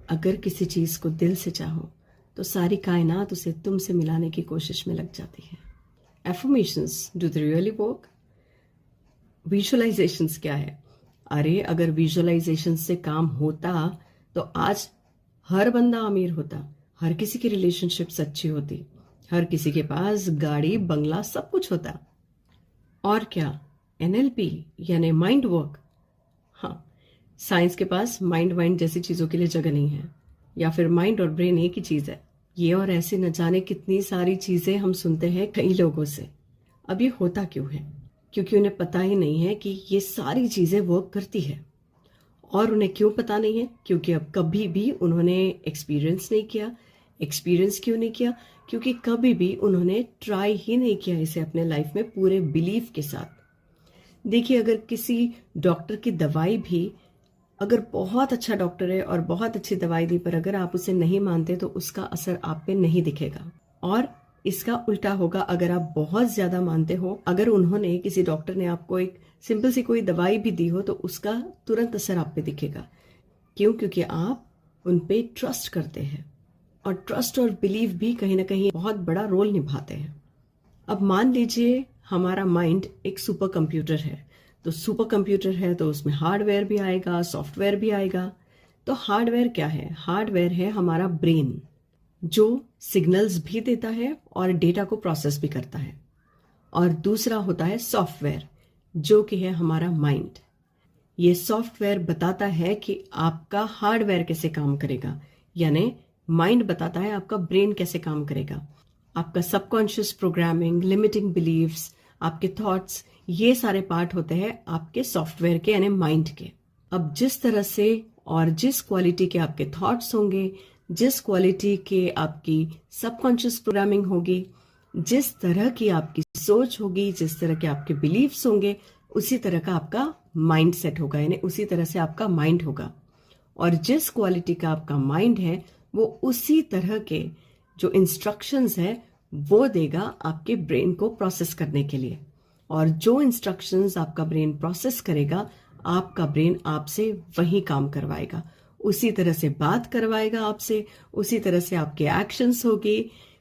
अगर किसी चीज को दिल से चाहो तो सारी कायनात उसे तुमसे मिलाने की कोशिश में लग जाती है। Affirmations, do they really work? Visualisations क्या है? अरे अगर विजुअलाइजेशन से काम होता तो आज हर बंदा अमीर होता, हर किसी की रिलेशनशिप्स अच्छी होती, हर किसी के पास गाड़ी बंगला सब कुछ होता। और क्या, एनएलपी यानी माइंड वर्क? हाँ, साइंस के पास माइंड वाइंड जैसी चीजों के लिए जगह नहीं है, या फिर माइंड और ब्रेन एक ही चीज है। ये और ऐसे न जाने कितनी सारी चीजें हम सुनते हैं कई लोगों से। अब ये होता क्यों है? क्योंकि उन्हें पता ही नहीं है कि ये सारी चीजें वर्क करती है। और उन्हें क्यों पता नहीं है? क्योंकि अब कभी भी उन्होंने एक्सपीरियंस नहीं किया। एक्सपीरियंस क्यों नहीं किया? क्योंकि कभी भी उन्होंने ट्राई ही नहीं किया इसे अपने लाइफ में पूरे बिलीफ के साथ। देखिए, अगर किसी डॉक्टर की दवाई भी, अगर बहुत अच्छा डॉक्टर है और बहुत अच्छी दवाई दी, पर अगर आप उसे नहीं मानते तो उसका असर आप पे नहीं दिखेगा। और इसका उल्टा होगा, अगर आप बहुत ज्यादा मानते हो, अगर उन्होंने, किसी डॉक्टर ने आपको एक सिंपल सी कोई दवाई भी दी हो तो उसका तुरंत असर आप पे दिखेगा। क्यों? क्योंकि आप उन पे ट्रस्ट करते हैं। और ट्रस्ट और बिलीव भी कहीं ना कहीं बहुत बड़ा रोल निभाते हैं। अब मान लीजिए हमारा माइंड एक सुपर कंप्यूटर है। तो सुपर कंप्यूटर है तो उसमें हार्डवेयर भी आएगा, सॉफ्टवेयर भी आएगा। तो हार्डवेयर क्या है? हार्डवेयर है हमारा ब्रेन, जो सिग्नल्स भी देता है और डेटा को प्रोसेस भी करता है। और दूसरा होता है सॉफ्टवेयर, जो कि है हमारा माइंड। ये सॉफ्टवेयर बताता है कि आपका हार्डवेयर कैसे काम करेगा, यानी माइंड बताता है आपका ब्रेन कैसे काम करेगा। आपका सबकॉन्शियस प्रोग्रामिंग, लिमिटिंग बिलीव्स, आपके थॉट्स, ये सारे पार्ट होते हैं आपके सॉफ्टवेयर के यानी माइंड के। अब जिस तरह से और जिस क्वालिटी के आपके थॉट्स होंगे, जिस क्वालिटी के आपकी सबकॉन्शियस प्रोग्रामिंग होगी, जिस तरह की आपकी सोच होगी, जिस तरह के आपके बिलीव्स होंगे, उसी तरह का आपका माइंड सेट होगा, यानी उसी तरह से आपका माइंड होगा। और जिस क्वालिटी का आपका माइंड है वो उसी तरह के जो इंस्ट्रक्शंस है वो देगा आपके ब्रेन को प्रोसेस करने के लिए। और जो इंस्ट्रक्शंस आपका ब्रेन प्रोसेस करेगा, आपका ब्रेन आपसे वही काम करवाएगा, उसी तरह से बात करवाएगा आपसे, उसी तरह से आपके एक्शंस होगी।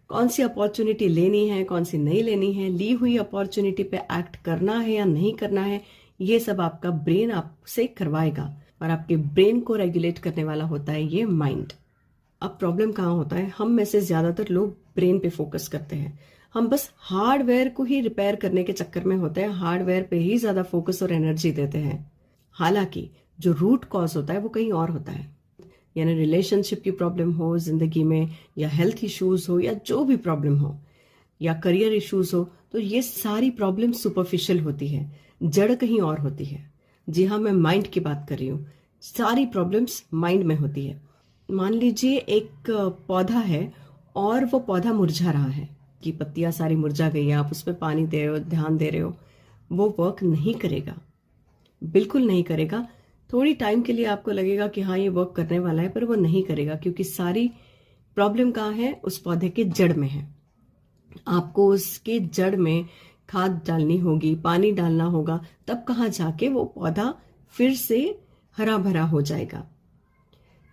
कौन सी अपॉर्चुनिटी लेनी है, कौन सी नहीं लेनी है, ली हुई अपॉर्चुनिटी पे एक्ट करना है या नहीं करना है, ये सब आपका ब्रेन आपसे करवाएगा। और आपके ब्रेन को रेगुलेट करने वाला होता है ये माइंड। अब प्रॉब्लम कहाँ होता है? हम में से ज्यादातर लोग ब्रेन पे फोकस करते हैं। हम बस हार्डवेयर को ही रिपेयर करने के चक्कर में होते हैं, हार्डवेयर पे ही ज्यादा फोकस और एनर्जी देते हैं। हालांकि जो रूट कॉज होता है वो कहीं और होता है। यानी रिलेशनशिप की प्रॉब्लम हो जिंदगी में, या हेल्थ इश्यूज हो, या जो भी प्रॉब्लम हो, या करियर इश्यूज हो, तो ये सारी प्रॉब्लम सुपरफिशियल होती है, जड़ कहीं और होती है। जी हाँ, मैं माइंड की बात कर रही हूँ। सारी प्रॉब्लम्स माइंड में होती है। मान लीजिए एक पौधा है और वो पौधा मुरझा रहा है, कि पत्तियां सारी मुरझा गई है, आप उस पर पानी दे रहे हो, ध्यान दे रहे हो, वो वर्क नहीं करेगा, बिल्कुल नहीं करेगा। थोड़ी टाइम के लिए आपको लगेगा कि हाँ ये वर्क करने वाला है, पर वो नहीं करेगा, क्योंकि सारी प्रॉब्लम कहाँ है? उस पौधे के जड़ में है। आपको उसके जड़ में खाद डालनी होगी, पानी डालना होगा, तब कहाँ जाके वो पौधा फिर से हरा भरा हो जाएगा।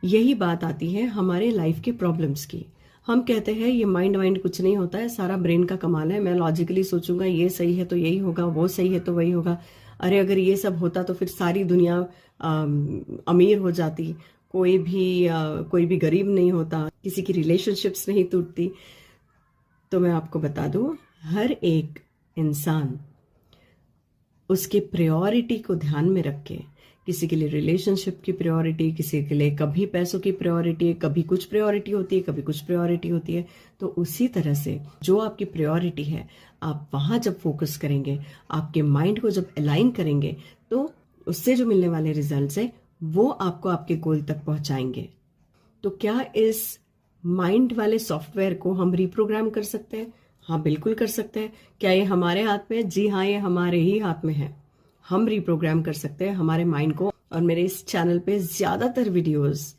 यही बात आती है हमारे लाइफ के प्रॉब्लम्स की। हम कहते हैं ये माइंड वाइंड कुछ नहीं होता है, सारा ब्रेन का कमाल है, मैं लॉजिकली सोचूंगा ये सही है तो यही होगा, वो सही है तो वही होगा। अरे अगर ये सब होता तो फिर सारी दुनिया अमीर हो जाती, कोई भी गरीब नहीं होता, किसी की रिलेशनशिप्स नहीं टूटती। तो मैं आपको बता दूं, हर एक इंसान उसके प्रायोरिटी को ध्यान में रख के, किसी के लिए रिलेशनशिप की प्रायोरिटी, किसी के लिए कभी पैसों की प्रायोरिटी, कभी कुछ प्रायोरिटी होती है, कभी कुछ प्रायोरिटी होती है। तो उसी तरह से जो आपकी प्रायोरिटी है, आप वहां जब फोकस करेंगे, आपके माइंड को जब अलाइन करेंगे, तो उससे जो मिलने वाले रिजल्ट्स है वो आपको आपके गोल तक पहुंचाएंगे। तो क्या इस माइंड वाले सॉफ्टवेयर को हम रिप्रोग्राम कर सकते हैं? हाँ, बिल्कुल कर सकते हैं। क्या ये हमारे हाथ में है? जी हाँ, ये हमारे ही हाथ में है। हम रिप्रोग्राम कर सकते हैं हमारे माइंड को। और मेरे इस चैनल पे ज्यादातर वीडियोस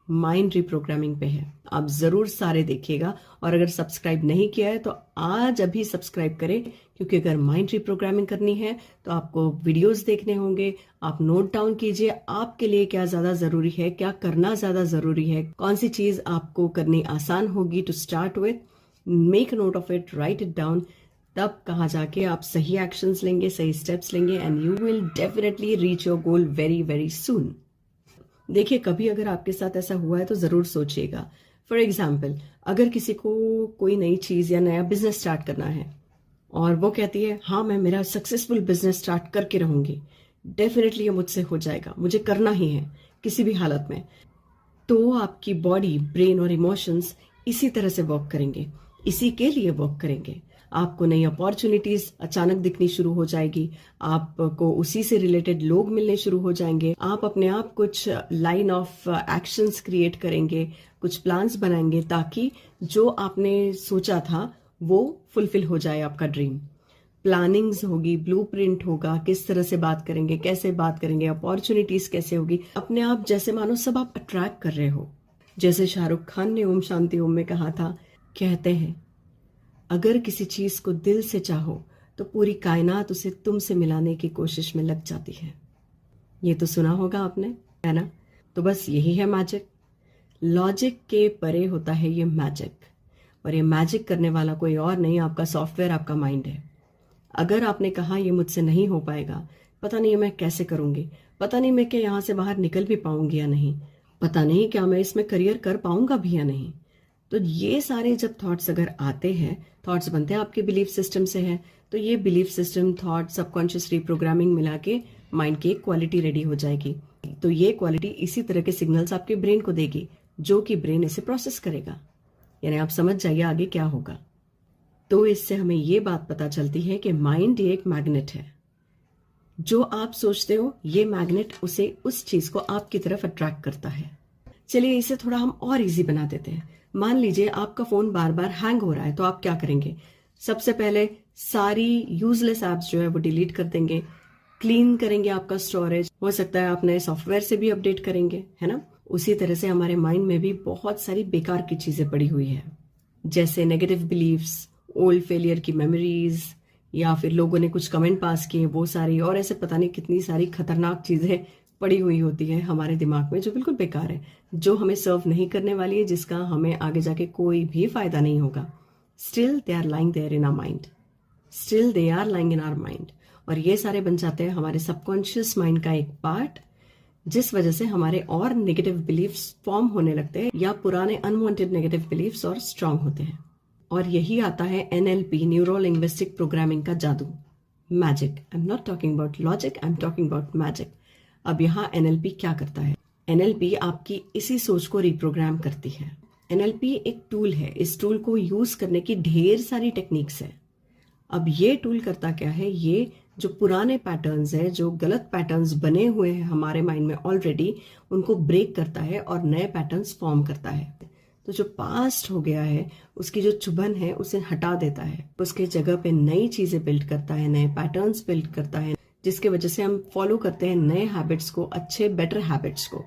माइंड रिप्रोग्रामिंग पे है। आप जरूर सारे देखिएगा, और अगर सब्सक्राइब नहीं किया है तो आज अभी सब्सक्राइब करें, क्योंकि अगर माइंड रिप्रोग्रामिंग करनी है तो आपको वीडियोस देखने होंगे। आप नोट डाउन कीजिए आपके लिए क्या ज्यादा जरूरी है, क्या करना ज्यादा जरूरी है, कौन सी चीज आपको करनी आसान होगी to start with. Make note of it, write it down. तब कहाँ जाके आप सही एक्शंस लेंगे, सही स्टेप्स लेंगे, and you will definitely reach your goal very very soon. देखिए, कभी अगर आपके साथ ऐसा हुआ है तो जरूर सोचिएगा। फॉर एग्जाम्पल, अगर किसी को कोई नई चीज या नया बिजनेस स्टार्ट करना है और वो कहती है हाँ मैं मेरा सक्सेसफुल बिजनेस स्टार्ट करके रहूंगी, डेफिनेटली ये मुझसे हो जाएगा, मुझे करना ही है किसी भी हालत में, तो आपकी बॉडी, ब्रेन और इमोशंस इसी तरह से वर्क करेंगे, इसी के लिए वर्क करेंगे। आपको नई अपॉर्चुनिटीज अचानक दिखनी शुरू हो जाएगी, आपको उसी से रिलेटेड लोग मिलने शुरू हो जाएंगे, आप अपने आप कुछ लाइन ऑफ एक्शंस क्रिएट करेंगे, कुछ प्लान्स बनाएंगे, ताकि जो आपने सोचा था वो फुलफिल हो जाए आपका ड्रीम। प्लानिंग्स होगी, ब्लूप्रिंट होगा, किस तरह से बात करेंगे, कैसे बात करेंगे, अपॉर्चुनिटीज कैसे होगी, अपने आप जैसे मानो सब आप अट्रैक्ट कर रहे हो। जैसे शाहरुख खान ने ओम शांति ओम में कहा था, कहते हैं अगर किसी चीज को दिल से चाहो तो पूरी कायनात उसे तुमसे मिलाने की कोशिश में लग जाती है। ये तो सुना होगा आपने, है ना? तो बस यही है मैजिक। लॉजिक के परे होता है ये मैजिक, और ये मैजिक करने वाला कोई और नहीं, आपका सॉफ्टवेयर, आपका माइंड है। अगर आपने कहा ये मुझसे नहीं हो पाएगा, पता नहीं मैं कैसे करूंगी, पता नहीं मैं क्या यहाँ से बाहर निकल भी पाऊंगी या नहीं, पता नहीं क्या मैं इसमें करियर कर पाऊंगा भी या नहीं, तो ये सारे जब थॉट्स अगर आते हैं, थॉट्स बनते हैं आपके बिलीफ सिस्टम से हैं, तो ये belief system, thought, subconscious reprogramming मिला के माइंड की एक क्वालिटी रेडी हो जाएगी। तो ये क्वालिटी इसी तरह के सिग्नल्स आपके ब्रेन को देगी, जो कि ब्रेन इसे प्रोसेस करेगा। यानी आप समझ जाइए आगे क्या होगा। तो इससे हमें ये बात पता चलती है कि माइंड एक मैग्नेट है। जो आप सोचते हो ये मैग्नेट उसे, उस चीज को आपकी तरफ अट्रैक्ट करता है। चलिए इसे थोड़ा हम और इजी बना देते हैं। मान लीजिए आपका फोन बार बार हैंग हो रहा है, तो आप क्या करेंगे? सबसे पहले सारी यूजलेस एप्स जो है वो डिलीट कर देंगे, क्लीन करेंगे आपका स्टोरेज, हो सकता है आप नए सॉफ्टवेयर से भी अपडेट करेंगे, है ना? उसी तरह से हमारे माइंड में भी बहुत सारी बेकार की चीजें पड़ी हुई है, जैसे नेगेटिव बिलीव्स, ओल्ड फेलियर की मेमोरीज, या फिर लोगों ने कुछ कमेंट पास किए वो सारी, और ऐसे पता नहीं कितनी सारी खतरनाक चीजें पड़ी हुई होती है हमारे दिमाग में, जो बिल्कुल बेकार है, जो हमें सर्व नहीं करने वाली है, जिसका हमें आगे जाके कोई भी फायदा नहीं होगा। Still they are lying there in our mind, still they are lying in our mind, और ये सारे बन जाते हैं हमारे सबकॉन्शियस माइंड का एक पार्ट, जिस वजह से हमारे और नेगेटिव बिलीफ्स फॉर्म होने लगते हैं, या पुराने अनवांटेड नेगेटिव बिलीफ्स और स्ट्रांग होते हैं। और यही आता है NLP, न्यूरो लिंग्विस्टिक प्रोग्रामिंग का जादू, magic. I am not talking about logic, I am talking about magic. अब यहाँ NLP क्या करता है? NLP आपकी इसी सोच को रिप्रोग्राम करती है। NLP एक टूल है, इस टूल को यूज करने की ढेर सारी टेक्निक्स है। अब ये टूल करता क्या है? ये जो पुराने पैटर्न्स है, जो गलत पैटर्न्स बने हुए हैं हमारे माइंड में ऑलरेडी, उनको ब्रेक करता है और नए पैटर्न्स फॉर्म करता है। तो जो पास्ट हो गया है उसकी जो चुभन है उसे हटा देता है, उसके जगह पे नई चीजें बिल्ड करता है, नए पैटर्न्स बिल्ड करता है, जिसके वजह से हम फॉलो करते हैं नए हैबिट्स को, अच्छे बेटर हैबिट्स को,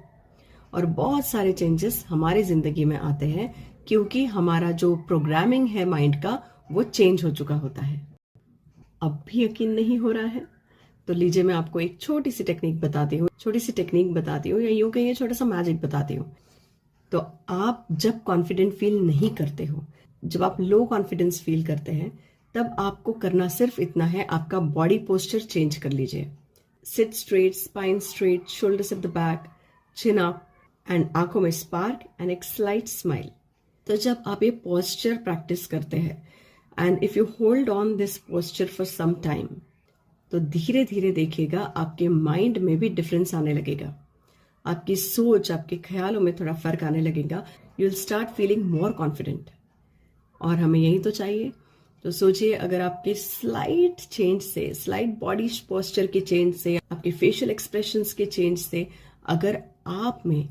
और बहुत सारे चेंजेस हमारी जिंदगी में आते हैं, क्योंकि हमारा जो प्रोग्रामिंग है माइंड का वो चेंज हो चुका होता है। अब भी यकीन नहीं हो रहा है? तो लीजिए मैं आपको एक छोटी सी टेक्निक बताती हूँ, या यूं कहिए छोटा सा मैजिक बताती हूँ। तो आप जब कॉन्फिडेंट फील नहीं करते हो, जब आप लो कॉन्फिडेंस फील करते हैं, तब आपको करना सिर्फ इतना है, आपका बॉडी पोस्चर चेंज कर लीजिए। Sit straight, spine straight, shoulders at the back, chin up, and आंखों में स्पार्क एंड एक स्लाइट स्माइल। तो जब आप ये पोस्चर प्रैक्टिस करते हैं, and if you hold on this posture for some time, तो धीरे धीरे देखिएगा आपके माइंड में भी डिफरेंस आने लगेगा, आपकी सोच, आपके ख्यालों में थोड़ा फर्क आने लगेगा। You will start feeling more confident, और हमें यही तो चाहिए। तो सोचिए, अगर आपके स्लाइट चेंज से, स्लाइट बॉडी पोस्चर के चेंज से, आपके फेशियल एक्सप्रेशंस के चेंज से अगर आप में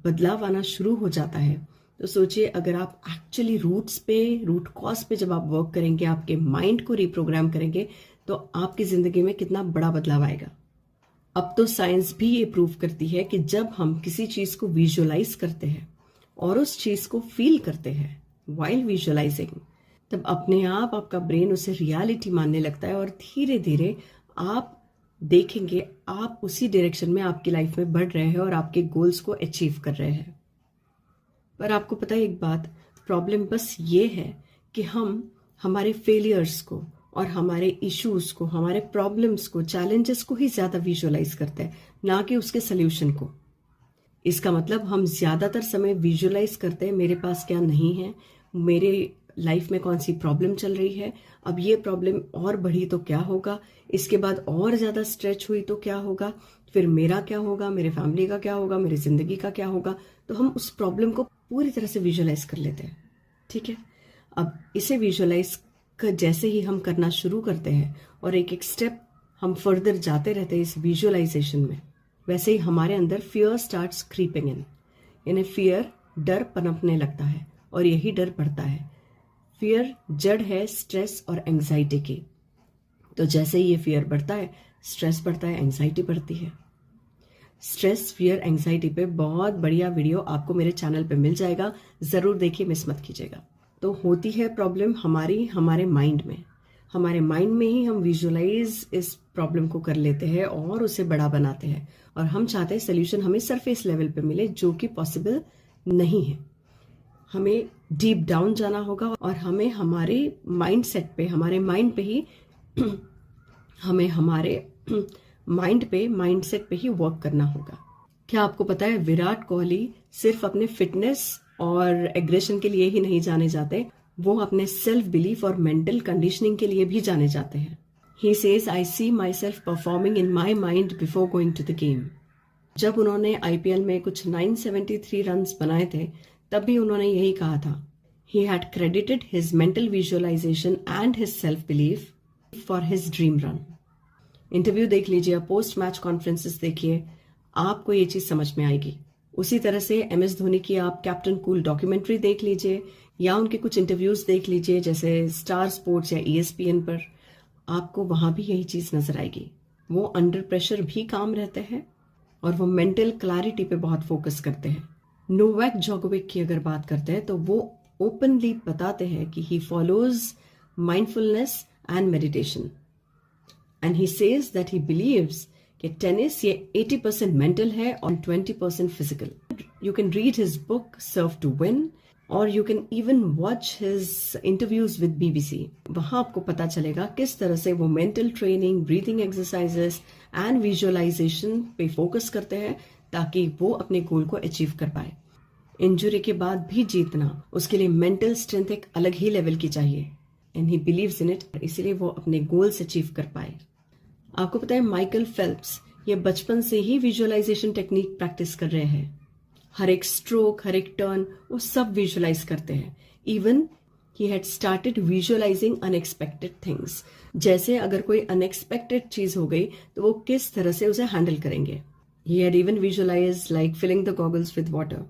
बदलाव आना शुरू हो जाता है, तो सोचिए अगर आप एक्चुअली रूट कॉज पे जब आप वर्क करेंगे, आपके माइंड को रिप्रोग्राम करेंगे, तो आपकी जिंदगी में कितना बड़ा बदलाव आएगा। अब तो साइंस भी ये प्रूव करती है कि जब हम किसी चीज को विजुअलाइज करते हैं और उस चीज को फील करते हैं वाइल विजुअलाइजिंग, तब अपने आप आपका ब्रेन उसे रियलिटी मानने लगता है और धीरे धीरे आप देखेंगे आप उसी डायरेक्शन में आपकी लाइफ में बढ़ रहे हैं और आपके गोल्स को अचीव कर रहे हैं। पर आपको पता है एक बात, प्रॉब्लम बस ये है कि हम हमारे फेलियर्स को और हमारे इश्यूज को, हमारे प्रॉब्लम्स को, चैलेंजेस को ही ज्यादा विजुअलाइज करते हैं, ना कि उसके सोल्यूशन को। इसका मतलब हम ज्यादातर समय विजुअलाइज करते हैं मेरे पास क्या नहीं है, मेरे लाइफ में कौन सी प्रॉब्लम चल रही है, अब ये प्रॉब्लम और बढ़ी तो क्या होगा, इसके बाद और ज्यादा स्ट्रेच हुई तो क्या होगा, फिर मेरा क्या होगा, मेरे फैमिली का क्या होगा, मेरी जिंदगी का क्या होगा। तो हम उस प्रॉब्लम को पूरी तरह से विजुअलाइज कर लेते हैं। ठीक है, अब इसे विजुअलाइज जैसे ही हम करना शुरू करते हैं और एक एक स्टेप हम फर्दर जाते रहते हैं इस विजुअलाइजेशन में, वैसे ही हमारे अंदर फियर स्टार्ट्स क्रीपिंग इन, यानी फियर, डर पनपने लगता है और यही डर बढ़ता है। फियर जड़ है स्ट्रेस और एंजाइटी की। तो जैसे ही ये फियर बढ़ता है, स्ट्रेस बढ़ता है, एंजाइटी बढ़ती है। स्ट्रेस, फियर, एंजाइटी पे बहुत बढ़िया वीडियो आपको मेरे चैनल पे मिल जाएगा, जरूर देखिए, मिस मत कीजिएगा। तो होती है प्रॉब्लम हमारे माइंड में। हमारे माइंड में ही हम विजुअलाइज इस प्रॉब्लम को कर लेते हैं और उसे बड़ा बनाते हैं, और हम चाहते हैं सोल्यूशन हमें सरफेस लेवल पे मिले, जो कि पॉसिबल नहीं है। हमें डीप डाउन जाना होगा और हमें हमारे माइंड सेट पे, हमारे माइंड पे ही हमें हमारे माइंड सेट पे ही वर्क करना होगा। क्या आपको पता है विराट कोहली सिर्फ अपने फिटनेस और एग्रेशन के लिए ही नहीं जाने जाते, वो अपने सेल्फ बिलीफ और मेंटल कंडीशनिंग के लिए भी जाने जाते हैं। He says I see my self performing in my mind before going to the game. जब उन्होंने आईपीएल में कुछ 973 रन्स बनाए थे, तब भी उन्होंने यही कहा था, he had credited his mental visualization and his self belief for his dream run. Interview देख लीजिए, पोस्ट मैच कॉन्फ्रेंसेस देखिए, आपको ये चीज समझ में आएगी। उसी तरह से एमएस धोनी की आप कैप्टन कूल डॉक्यूमेंट्री देख लीजिए, या उनके कुछ इंटरव्यूज देख लीजिए जैसे स्टार स्पोर्ट्स या ईएसपीएन पर, आपको वहां भी यही चीज नजर आएगी। वो अंडर प्रेशर भी काम रहते हैं और वो मेंटल क्लैरिटी पे बहुत फोकस करते हैं। नोवाक जोकोविक की अगर बात करते हैं तो वो ओपनली बताते हैं कि he follows mindfulness and meditation, and he says that he believes कि टेनिस ये 80% मेंटल है और 20% physical. You can read his book serve to win, और you can even watch his interviews with BBC. वहां आपको पता चलेगा किस तरह से वो mental training, breathing exercises and visualisation पे फोकस करते हैं ताकि वो अपने गोल को अचीव कर पाए। इंजुरी के बाद भी जीतना, उसके लिए मेंटल स्ट्रेंथ एक अलग ही लेवल की चाहिए, and he believes in it, इसलिए वो अपने गोल्स अचीव कर पाए। आपको पता है माइकल फेल्प्स ये बचपन से ही विजुअलाइजेशन टेक्निक प्रैक्टिस कर रहे हैं। हर एक स्ट्रोक, हर एक टर्न वो सब विजुअलाइज करते हैं। Even he had started visualising unexpected things, जैसे अगर कोई अनएक्सपेक्टेड चीज हो गई तो वो किस तरह से उसे हैंडल करेंगे। He had even visualize like filling the goggles with water,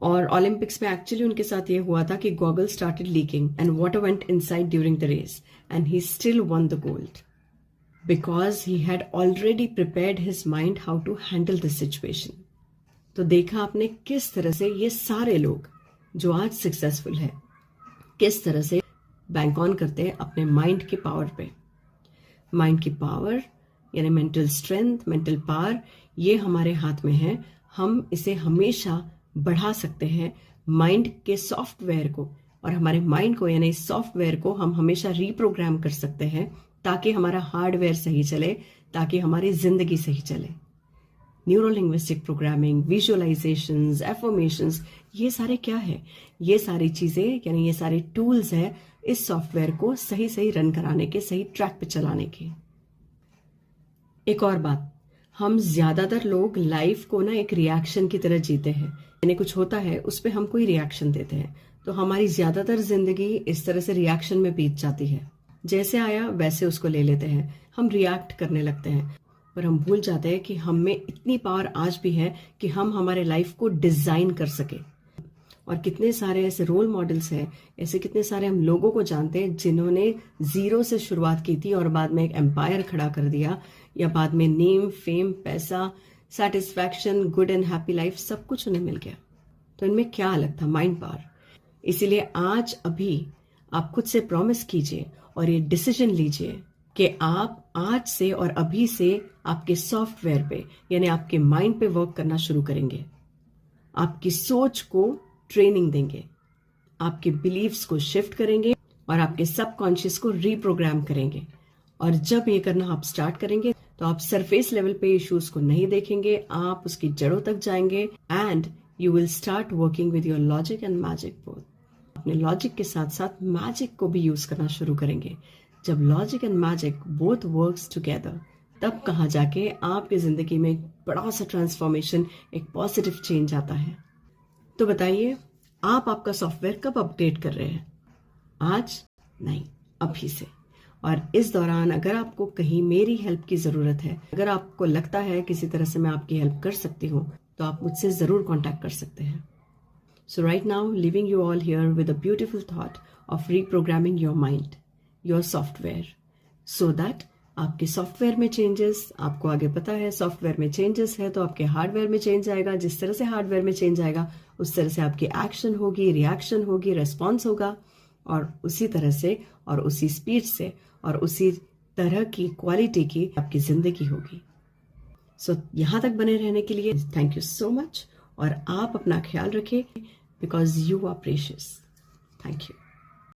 और ओलंपिक्स में एक्चुअली उनके साथ ये हुआ था कि goggle started leaking and water went inside during the race and he still won the gold, because he had already prepared his mind how to handle this situation. तो देखा आपने किस तरह से ये सारे लोग जो आज सक्सेसफुल है, किस तरह से बैंक ऑन करते हैं अपने माइंड के पावर पे। माइंड की पावर यानी मेंटल स्ट्रेंथ, मेंटल पावर, ये हमारे हाथ में है। हम इसे हमेशा बढ़ा सकते हैं माइंड के सॉफ्टवेयर को, और हमारे माइंड को यानी सॉफ्टवेयर को हम हमेशा रीप्रोग्राम कर सकते हैं ताकि हमारा हार्डवेयर सही चले, ताकि हमारी जिंदगी सही चले। Neuro linguistic programming, visualisations, affirmations, ये सारे क्या है? ये सारी चीजें यानी ये सारे टूल्स हैं इस सॉफ्टवेयर को सही सही रन कराने के, सही ट्रैक पे चलाने के। एक और बात, हम ज्यादातर लोग लाइफ को ना एक रिएक्शन की तरह जीते हैं, यानी कुछ होता है उस पर हम कोई रिएक्शन देते हैं, तो हमारी ज्यादातर जिंदगी इस तरह से रिएक्शन में बीत जाती है। जैसे आया वैसे उसको ले लेते हैं, हम रिएक्ट करने लगते हैं, पर हम भूल जाते हैं कि हम में इतनी पावर आज भी है कि हम हमारे लाइफ को डिजाइन कर सके। और कितने सारे ऐसे रोल मॉडल्स हैं, ऐसे कितने सारे हम लोगों को जानते हैं जिन्होंने जीरो से शुरुआत की थी और बाद में एक एम्पायर खड़ा कर दिया, या बाद में नेम, फेम, पैसा, satisfaction, good and happy life, सब कुछ उन्हें मिल गया। तो इनमें क्या अलग था? Mind power. इसीलिए आज अभी आप खुद से प्रॉमिस कीजिए और ये डिसीजन लीजिए कि आप आज से और अभी से आपके सॉफ्टवेयर पे, यानी आपके माइंड पे वर्क करना शुरू करेंगे। आपकी सोच को ट्रेनिंग देंगे, आपके बिलीव्स को शिफ्ट करेंगे और आपके सबकॉन्शियस को रीप्रोग्राम करेंगे। और जब ये करना आप स्टार्ट करेंगे तो आप सरफेस लेवल पे इश्यूज को नहीं देखेंगे, आप उसकी जड़ों तक जाएंगे and you will start working with your logic and magic both. अपने लॉजिक के साथ साथ मैजिक को भी यूज करना शुरू करेंगे। जब logic and magic both works together, तब कहाँ जाके आपकी जिंदगी में एक बड़ा सा ट्रांसफॉर्मेशन, एक पॉजिटिव चेंज आता है। तो बताइए, आप आपका सॉफ्टवेयर कब अपडेट कर रहे हैं? आज नहीं, अभी से। और इस दौरान अगर आपको कहीं मेरी हेल्प की जरूरत है, अगर आपको लगता है किसी तरह से मैं आपकी हेल्प कर सकती हूँ, तो आप मुझसे जरूर कांटेक्ट कर सकते हैं। So right now, leaving you all here with a beautiful thought of reprogramming your mind, your software, so that आपके सॉफ्टवेयर में चेंजेस, आपको आगे पता है सॉफ्टवेयर में चेंजेस है तो आपके हार्डवेयर में चेंज आएगा। जिस तरह से हार्डवेयर में चेंज आएगा उस तरह से आपकी एक्शन होगी, रिएक्शन होगी, रेस्पॉन्स होगा, और उसी तरह से और उसी स्पीड से और उसी तरह की क्वालिटी की आपकी जिंदगी होगी। सो यहाँ तक बने रहने के लिए थैंक यू सो मच, और आप अपना ख्याल रखें because you are precious. Thank you.